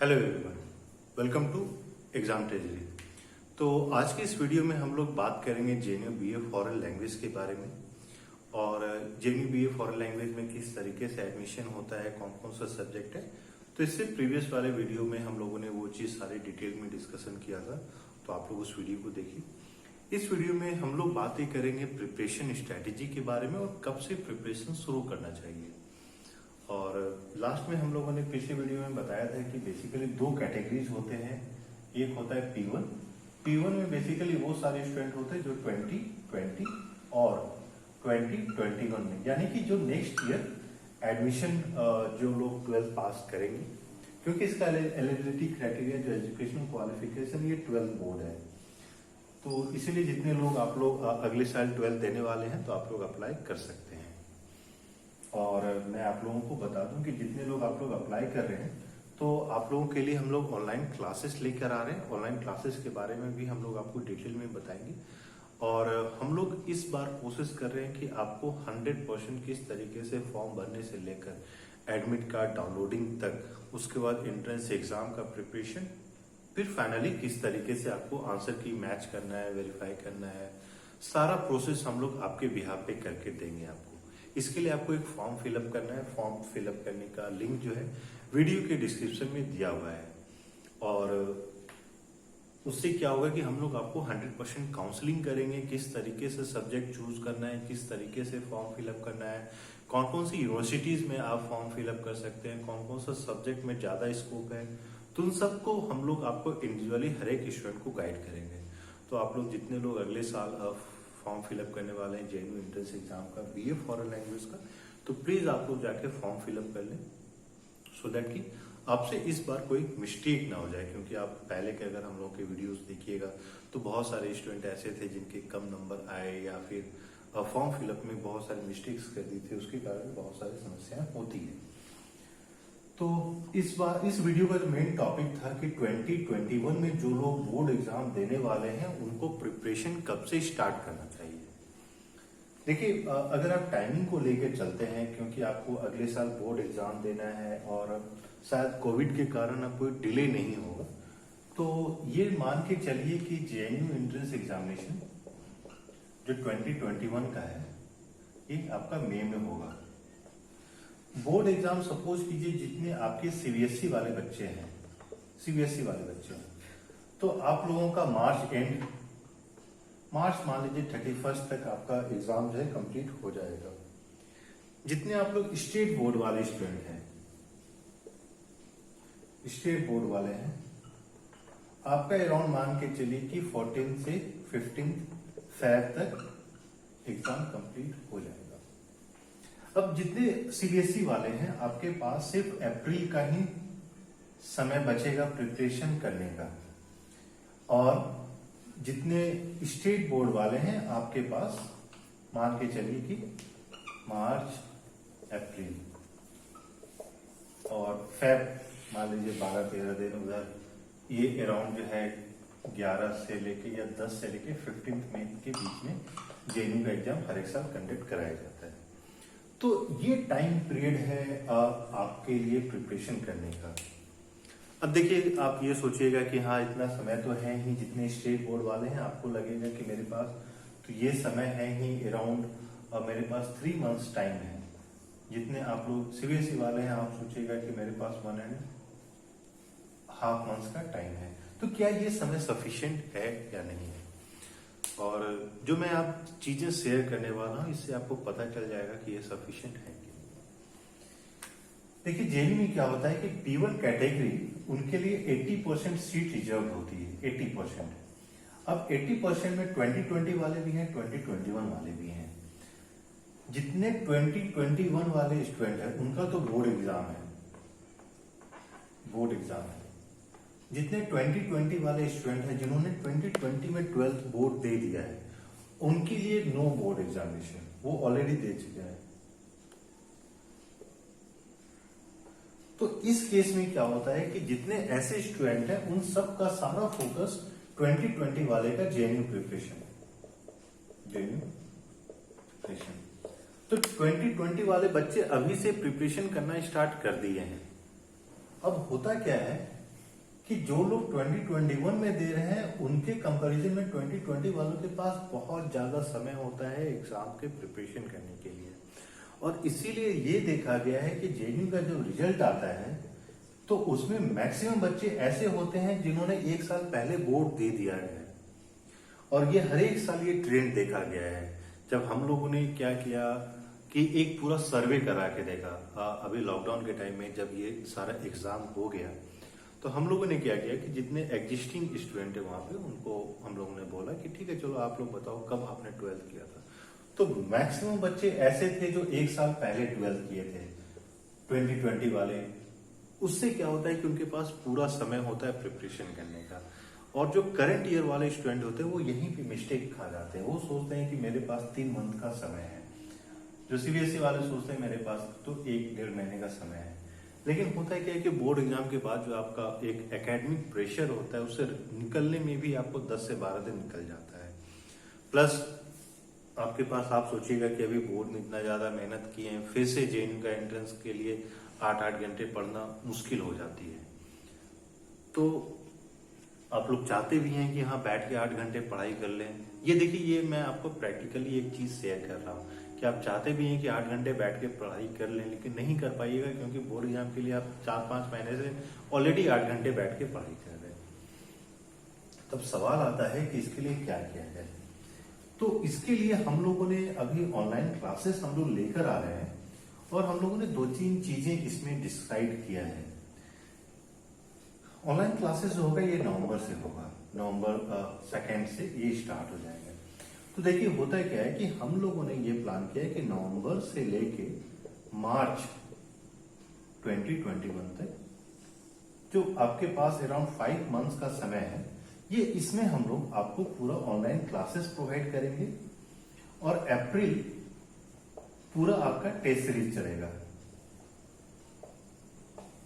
Hello everyone, welcome to exam treasury. तो आज की इस वीडियो में हम लोग बात करेंगे जेएनयू बीए फॉरेन लैंग्वेज के बारे में और जेएनयू बीए फॉरेन लैंग्वेज में किस तरीके से एडमिशन होता है, कौन कौन सा सब्जेक्ट है। तो इससे प्रीवियस वाले वीडियो में हम लोगों ने वो चीज सारी डिटेल में डिस्कशन किया था, तो आप लोग उस वीडियो को देखिए। इस वीडियो में हम लोग बातें करेंगे प्रिपरेशन स्ट्रेटेजी के बारे में और कब से प्रिपरेशन शुरू करना चाहिए। और लास्ट में हम लोगों ने पिछले वीडियो में बताया था कि बेसिकली दो कैटेगरीज होते हैं। एक होता है P1। P1 में बेसिकली वो सारे स्टूडेंट होते हैं जो 2020 और 2021 में, यानी कि जो नेक्स्ट ईयर एडमिशन जो लोग 12th पास करेंगे, क्योंकि इसका एलिजिबिलिटी क्राइटेरिया जो एजुकेशन क्वालिफिकेशन ये 12th बोर्ड है। तो इसीलिए जितने लोग आप लोग अगले साल 12th देने वाले हैं तो आप लोग अप्लाई कर सकते हैं। और मैं आप लोगों को बता दूं कि जितने लोग आप लोग अप्लाई कर रहे हैं तो आप लोगों के लिए हम लोग ऑनलाइन क्लासेस लेकर आ रहे हैं। ऑनलाइन क्लासेस के बारे में भी हम लोग आपको डिटेल में बताएंगे। और हम लोग इस बार कोशिश कर रहे हैं कि आपको 100% किस तरीके से फॉर्म भरने से लेकर एडमिट कार्ड डाउनलोडिंग तक, उसके बाद एंट्रेंस एग्जाम का प्रिपरेशन, फिर फाइनली किस तरीके से आपको आंसर की मैच करना है, वेरीफाई करना है, सारा प्रोसेस हम लोग आपके बिहाफ पे करके देंगे आपको। इसके लिए आपको एक फॉर्म फिलअप करना है। फॉर्म फिलअप करने का लिंक जो है वीडियो के डिस्क्रिप्शन में दिया हुआ है। और उससे क्या होगा कि हम लोग आपको 100% काउंसलिंग करेंगे, किस तरीके से सब्जेक्ट चूज करना है, किस तरीके से फॉर्म फिलअप करना है, कौन कौन सी यूनिवर्सिटीज में आप फॉर्म फिलअप कर सकते हैं, कौन कौन सा सब्जेक्ट में ज्यादा स्कोप है। तो उन सबको हम लोग आपको इंडिविजुअली हर एक स्टूडेंट को गाइड करेंगे। तो आप लोग जितने लोग अगले साल फॉर्म फिलअप करने वाले हैं जेएनयू एंट्रेंस एग्जाम का, बीए फॉरेन लैंग्वेज का, तो प्लीज आप लोग जाके फॉर्म फिलअप कर लें, सो दैट कि आपसे इस बार कोई मिस्टेक ना हो जाए। क्योंकि आप पहले के अगर हम लोग के वीडियोस देखिएगा तो बहुत सारे स्टूडेंट ऐसे थे जिनके कम नंबर आए या फिर फॉर्म फिलअप में बहुत सारे मिस्टेक्स कर दी थी, उसके कारण बहुत सारी समस्याएं होती है। तो इस बार इस वीडियो का जो मेन टॉपिक था कि 2021 में जो लोग बोर्ड एग्जाम देने वाले हैं उनको प्रिपरेशन कब से स्टार्ट करना चाहिए। देखिए, अगर आप टाइमिंग को लेकर चलते हैं, क्योंकि आपको अगले साल बोर्ड एग्जाम देना है और शायद कोविड के कारण अब कोई डिले नहीं होगा, तो ये मान के चलिए कि जेएनयू एंट्रेंस एग्जामिनेशन जो 2021 का है ये आपका मई में होगा। बोर्ड एग्जाम सपोज कीजिए जितने आपके सीबीएसई वाले बच्चे हैं, तो आप लोगों का मार्च मान लीजिए 31 तक आपका एग्जाम जो है कंप्लीट हो जाएगा। जितने आप लोग स्टेट बोर्ड वाले स्टूडेंट हैं, आपका अराउंड मान के चलिए कि 14 से 15 फेब तक एग्जाम कंप्लीट हो जाएगा। अब जितने सीबीएसई वाले हैं आपके पास सिर्फ अप्रैल का ही समय बचेगा प्रिपरेशन करने का, और जितने स्टेट बोर्ड वाले हैं आपके पास मान के चलिए कि मार्च, अप्रैल और फेब मान लीजिए 12-13 दिन उधर, ये अराउंड जो है 11 से लेके या 10 से लेके 15 मई के बीच में जेएनयू का एग्जाम हर एक साल कंडक्ट कराया जाता है। तो ये टाइम पीरियड है आपके लिए प्रिपरेशन करने का। अब देखिए, आप ये सोचिएगा कि हाँ इतना समय तो है ही, जितने स्टेट बोर्ड वाले हैं आपको लगेगा कि मेरे पास तो ये समय है ही अराउंड, मेरे पास 3 मंथ्स टाइम है। जितने आप लोग सीबीएसई वाले हैं आप सोचिएगा कि मेरे पास 1.5 मंथ्स का टाइम है। तो क्या ये समय सफिशिएंट है या नहीं है? और जो मैं आप चीजें शेयर करने वाला हूं इससे आपको पता चल जाएगा कि ये सफिशिएंट है कि नहीं। देखिए, जेएनयू में क्या होता है कि P1 कैटेगरी उनके लिए 80% सीट रिजर्व होती है, 80%। अब 80% में 2020 वाले भी हैं, 2021 वाले भी हैं। जितने 2021 वाले स्टूडेंट हैं उनका तो बोर्ड एग्जाम है। जितने 2020 वाले स्टूडेंट हैं जिन्होंने 2020 में 12th बोर्ड दे दिया है, उनके लिए नो बोर्ड एग्जामिनेशन, वो ऑलरेडी दे चुके हैं। तो इस केस में क्या होता है कि जितने ऐसे स्टूडेंट हैं उन सब का सारा फोकस 2020 वाले का जेएनयू प्रिपरेशन। तो 2020 वाले बच्चे अभी से प्रिपरेशन करना स्टार्ट कर दिए हैं। अब होता क्या है कि जो लोग 2021 में दे रहे हैं उनके कंपैरिजन में 2020 वालों के पास बहुत ज्यादा समय होता है एग्जाम के प्रिपरेशन करने के लिए। और इसीलिए ये देखा गया है कि जेएनयू का जो रिजल्ट आता है तो उसमें मैक्सिमम बच्चे ऐसे होते हैं जिन्होंने एक साल पहले बोर्ड दे दिया है। और ये हर एक साल ये ट्रेंड देखा गया है। जब हम लोगों ने क्या किया कि एक पूरा सर्वे करा के देखा, अभी लॉकडाउन के टाइम में जब ये सारा एग्जाम हो गया तो हम लोगों ने क्या किया कि जितने एग्जिस्टिंग स्टूडेंट है वहां पे उनको हम लोगों ने बोला कि ठीक है चलो आप लोग बताओ कब आपने 12th किया था। तो मैक्सिमम बच्चे ऐसे थे जो एक साल पहले 12th किए थे 2020 वाले। उससे क्या होता है कि उनके पास पूरा समय होता है प्रिपरेशन करने का। और जो करंट ईयर वाले स्टूडेंट होते हैं वो यहीं पे मिस्टेक खा जाते हैं। वो सोचते हैं कि मेरे पास 3 मंथ का समय है, जो सीबीएसई वाले सोचते हैं मेरे पास तो 1-1.5 महीने का समय है। लेकिन होता है क्या है कि बोर्ड एग्जाम के बाद जो आपका एक एकेडमिक प्रेशर होता है उससे निकलने में भी आपको 10 से 12 दिन निकल जाता है। प्लस आपके पास आप सोचिएगा कि अभी बोर्ड में इतना ज्यादा मेहनत की है, फिर से जेएनयू का एंट्रेंस के लिए 8-8 घंटे पढ़ना मुश्किल हो जाती है। तो आप लोग चाहते भी हैं कि हाँ बैठ के 8 घंटे पढ़ाई कर लें। ये देखिए, ये मैं आपको प्रैक्टिकली एक चीज शेयर कर रहा हूँ कि आप चाहते भी हैं कि 8 घंटे बैठ के पढ़ाई कर लें, लेकिन नहीं कर पाइएगा क्योंकि बोर्ड एग्जाम के लिए आप 4-5 महीने से ऑलरेडी 8 घंटे बैठ के पढ़ाई कर रहे हैं। तब सवाल आता है कि इसके लिए क्या किया जाए। तो इसके लिए हम लोगों ने अभी ऑनलाइन क्लासेस हम लोग लेकर आ रहे हैं और हम लोगों ने 2-3 चीजें इसमें डिसाइड किया है। ऑनलाइन क्लासेस जो होगा ये नवंबर से होगा, नवंबर 2 से ये स्टार्ट हो जाएगा। तो देखिए होता क्या है कि हम लोगों ने ये प्लान किया है कि नवंबर से लेके मार्च 2021 तक जो आपके पास अराउंड 5 मंथ्स का समय है, ये इसमें हम लोग आपको पूरा ऑनलाइन क्लासेस प्रोवाइड करेंगे और अप्रैल पूरा आपका टेस्ट सीरीज चलेगा,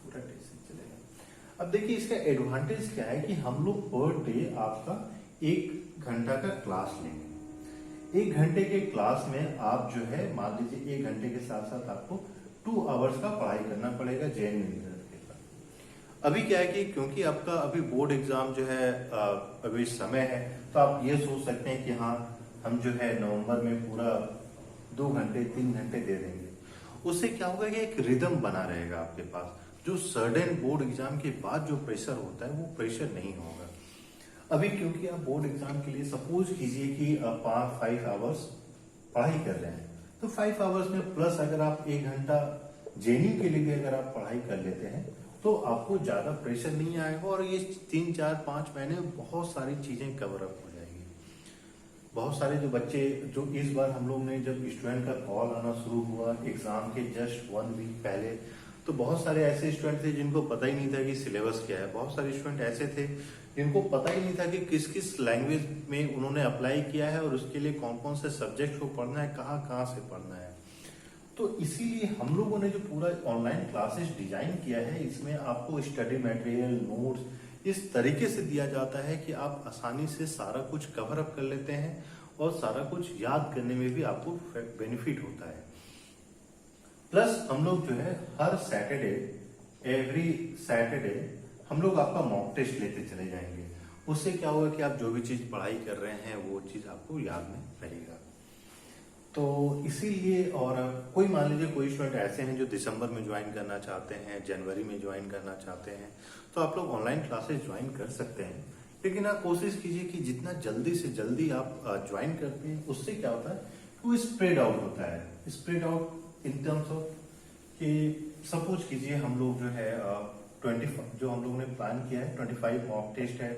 पूरा टेस्ट सीरीज चलेगा। अब देखिए इसका एडवांटेज क्या है कि हम लोग पर डे आपका 1 घंटा का क्लास लेंगे। 1 घंटे के क्लास में आप जो है मान लीजिए 1 घंटे के साथ साथ आपको 2 आवर्स का पढ़ाई करना पड़ेगा जेएनयू के साथ। अभी क्या है कि क्योंकि आपका अभी बोर्ड एग्जाम जो है अभी समय है, तो आप ये सोच सकते हैं कि हाँ हम जो है नवंबर में पूरा 2 घंटे 3 घंटे दे देंगे। उससे क्या होगा कि एक रिदम बना रहेगा आपके पास। जो सडन बोर्ड एग्जाम के बाद जो प्रेशर होता है वो प्रेशर नहीं होगा। अभी क्योंकि आप बोर्ड एग्जाम के लिए सपोज कीजिए कि आप 5 आवर्स पढ़ाई कर रहे हैं, तो 5 आवर्स में प्लस अगर आप 1 घंटा जेएनयू के लिए भी अगर आप पढ़ाई कर लेते हैं तो आपको ज्यादा प्रेशर नहीं आएगा और ये 3-4-5 महीने में बहुत सारी चीजें कवर अप हो जाएगी। बहुत सारे जो बच्चे जो इस बार हम लोग ने जब स्टूडेंट का कॉल आना शुरू हुआ एग्जाम के जस्ट 1 वीक पहले, तो बहुत सारे ऐसे स्टूडेंट थे जिनको पता ही नहीं था कि सिलेबस क्या है। बहुत सारे स्टूडेंट ऐसे थे जिनको पता ही नहीं था कि किस किस लैंग्वेज में उन्होंने अप्लाई किया है और उसके लिए कौन कौन से सब्जेक्ट को पढ़ना है, कहाँ कहाँ से पढ़ना है। तो इसीलिए हम लोगों ने जो पूरा ऑनलाइन क्लासेस डिजाइन किया है, इसमें आपको स्टडी मटेरियल, नोट्स इस तरीके से दिया जाता है कि आप आसानी से सारा कुछ कवर अप कर लेते हैं और सारा कुछ याद करने में भी आपको बेनिफिट होता है। प्लस हम लोग जो है हर सैटरडे, एवरी सैटरडे हम लोग आपका मॉक टेस्ट लेते चले जाएंगे। उससे क्या होगा कि आप जो भी चीज पढ़ाई कर रहे हैं वो चीज आपको याद में रहेगा। तो इसीलिए, और कोई मान लीजिए कोई स्टूडेंट ऐसे हैं जो दिसंबर में ज्वाइन करना चाहते हैं, जनवरी में ज्वाइन करना चाहते हैं, तो आप लोग ऑनलाइन क्लासेस ज्वाइन कर सकते हैं। लेकिन आप कोशिश कीजिए कि जितना जल्दी से जल्दी आप ज्वाइन करते हैं, उससे क्या होता है वो स्प्रेड आउट होता है। Spread out in terms of कि सपोज कीजिए हम लोग जो है 25 जो हम लोगों ने प्लान किया है 25 मॉक टेस्ट है,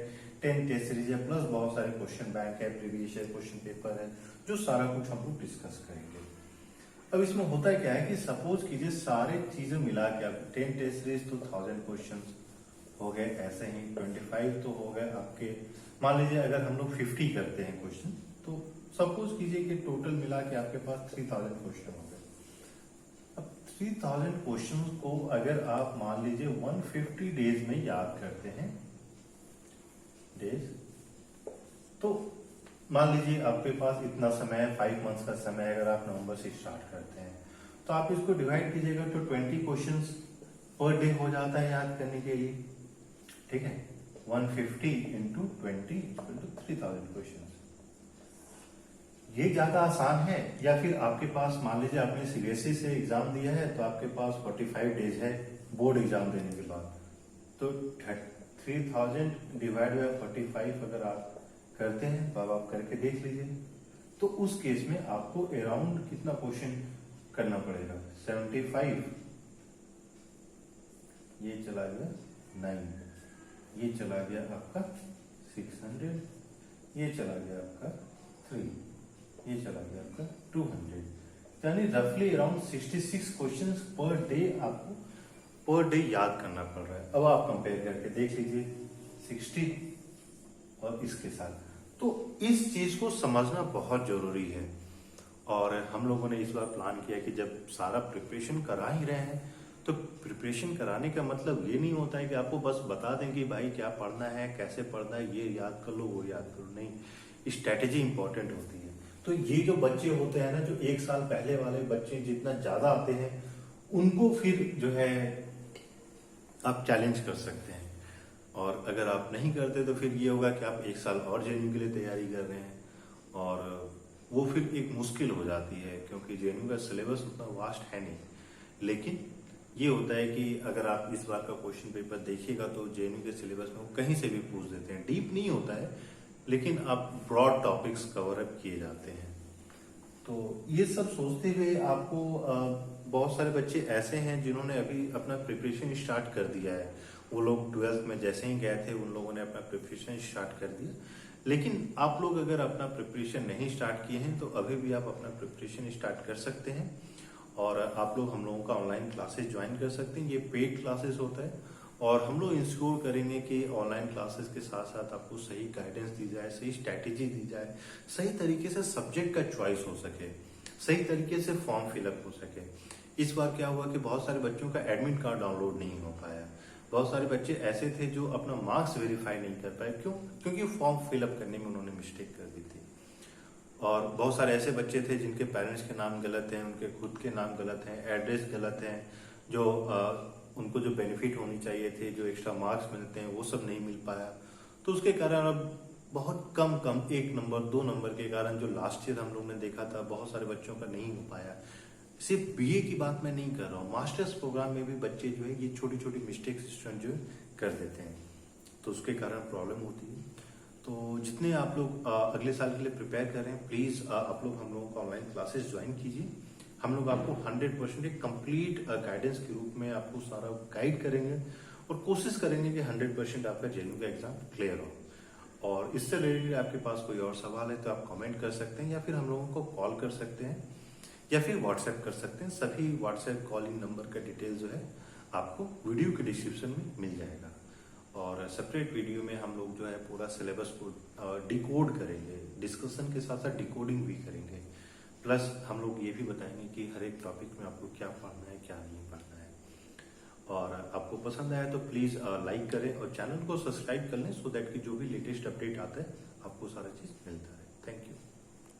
10 टेस्ट सीरीज है, प्लस बहुत सारे क्वेश्चन बैंक है, प्रीवियस ईयर क्वेश्चन पेपर है, जो सारा कुछ हम लोग डिस्कस करेंगे। अब इसमें होता है क्या है कि सपोज कीजिए सारे चीजें मिला के आप 10 टेस्ट सीरीज तो 1000 क्वेश्चन हो गए, ऐसे ही 25 तो हो गए आपके। मान लीजिए अगर हम लोग 50 करते हैं क्वेश्चन, तो सपोज कीजिए कि टोटल मिला के आपके पास 3000 क्वेश्चन हो गए। अब 3000 क्वेश्चन को अगर आप मान लीजिए 150 डेज में याद करते हैं, डेज, तो मान लीजिए आपके पास इतना समय है, 5 मंथ्स का समय। अगर आप नवंबर से स्टार्ट करते हैं तो आप इसको डिवाइड कीजिएगा तो 20 क्वेश्चंस पर डे हो जाता है याद करने के लिए, ठीक है। 150 इंटू 20 इक्वल टू 3000 क्वेश्चन। ये ज्यादा आसान है, या फिर आपके पास मान लीजिए आपने सीबीएसई से एग्जाम दिया है तो आपके पास 45 डेज है बोर्ड एग्जाम देने के बाद, तो 3000 डिवाइड बाय 45 अगर आप करते हैं तो अब आप करके देख लीजिए। तो उस केस में आपको अराउंड कितना क्वेश्चन करना पड़ेगा, 75, ये चला गया 9, ये चला गया आपका 600, ये चला गया आपका 3, ये चला गया आपका 200, यानी रफली अराउंड 66 क्वेश्चंस पर डे आपको पर डे याद करना पड़ रहा है। अब आप कंपेयर करके देख लीजिए 60 और इसके साथ, तो इस चीज को समझना बहुत जरूरी है। और हम लोगों ने इस बार प्लान किया कि जब सारा प्रिपरेशन करा ही रहे हैं तो प्रिपरेशन कराने का मतलब ये नहीं होता है कि आपको बस बता दें कि भाई क्या पढ़ना है, कैसे पढ़ना है, ये याद कर लो, वो याद कर लो, नहीं, स्ट्रेटेजी इंपॉर्टेंट होती है। तो ये जो बच्चे होते हैं ना, जो एक साल पहले वाले बच्चे जितना ज्यादा आते हैं, उनको फिर जो है आप चैलेंज कर सकते हैं। और अगर आप नहीं करते तो फिर ये होगा कि आप एक साल और जेएनयू के लिए तैयारी कर रहे हैं, और वो फिर एक मुश्किल हो जाती है, क्योंकि जेएनयू का सिलेबस उतना वास्ट है नहीं। लेकिन ये होता है कि अगर आप इस बार का क्वेश्चन पेपर देखिएगा तो जेएनयू के सिलेबस में वो कहीं से भी पूछ देते हैं, डीप नहीं होता है, लेकिन आप ब्रॉड टॉपिक्स कवर अप किए जाते हैं। तो ये सब सोचते हुए आपको बहुत सारे बच्चे ऐसे हैं जिन्होंने अभी अपना प्रिपरेशन स्टार्ट कर दिया है। वो लोग 12th में जैसे ही गए थे उन लोगों ने अपना प्रिपरेशन स्टार्ट कर दिया। लेकिन आप लोग अगर अपना प्रिपरेशन नहीं स्टार्ट किए हैं तो अभी भी आप अपना प्रिपरेशन स्टार्ट कर सकते हैं, और आप लोग हम लोगों का ऑनलाइन क्लासेस ज्वाइन कर सकते हैं। ये पेड क्लासेस होता है, और हम लोग इंश्योर करेंगे कि ऑनलाइन क्लासेस के साथ साथ आपको सही गाइडेंस दी जाए, सही स्ट्रैटेजी दी जाए, सही तरीके से सब्जेक्ट का चॉइस हो सके, सही तरीके से फॉर्म फिलअप हो सके। इस बार क्या हुआ कि बहुत सारे बच्चों का एडमिट कार्ड डाउनलोड नहीं हो पाया। बहुत सारे बच्चे ऐसे थे जो अपना मार्क्स वेरीफाई नहीं कर पाए। क्यों? क्योंकि फॉर्म फिलअप करने में उन्होंने मिस्टेक कर दी थी। और बहुत सारे ऐसे बच्चे थे जिनके पेरेंट्स के नाम गलत हैं, उनके खुद के नाम गलत हैं, एड्रेस गलत हैं, जो उनको जो बेनिफिट होनी चाहिए थे, जो एक्स्ट्रा मार्क्स मिलते हैं, वो सब नहीं मिल पाया। तो उसके कारण अब बहुत कम 1 नंबर 2 नंबर के कारण जो लास्ट ईयर हम लोग ने देखा था बहुत सारे बच्चों का नहीं हो पाया। सिर्फ बीए की बात मैं नहीं कर रहा हूँ, मास्टर्स प्रोग्राम में भी बच्चे जो है ये छोटी छोटी मिस्टेक्स स्टूडेंट जो कर देते हैं, तो उसके कारण प्रॉब्लम होती है। तो जितने आप लोग अगले साल के लिए प्रिपेयर कर रहे हैं, प्लीज आप लोग हम लोगों को ऑनलाइन क्लासेस ज्वाइन कीजिए। हम लोग आपको 100% एक कंप्लीट गाइडेंस के रूप में आपको सारा गाइड करेंगे, और कोशिश करेंगे कि 100% आपका जेएनयू का एग्जाम क्लियर हो। और इससे रिलेटेड आपके पास कोई और सवाल है तो आप कमेंट कर सकते हैं, या फिर हम लोगों को कॉल कर सकते हैं, या फिर व्हाट्सएप कर सकते हैं। सभी व्हाट्सएप कॉलिंग नंबर का डिटेल जो है आपको वीडियो के डिस्क्रिप्शन में मिल जाएगा। और सेपरेट वीडियो में हम लोग जो है पूरा सिलेबस को डिकोड करेंगे, डिस्कशन के साथ साथ डिकोडिंग भी करेंगे। प्लस हम लोग ये भी बताएंगे कि हर एक टॉपिक में आपको क्या पढ़ना है, क्या नहीं पढ़ना है। और आपको पसंद आया तो प्लीज लाइक करें और चैनल को सब्सक्राइब कर लें, सो दैट कि जो भी लेटेस्ट अपडेट आता है आपको सारा चीज मिलता है।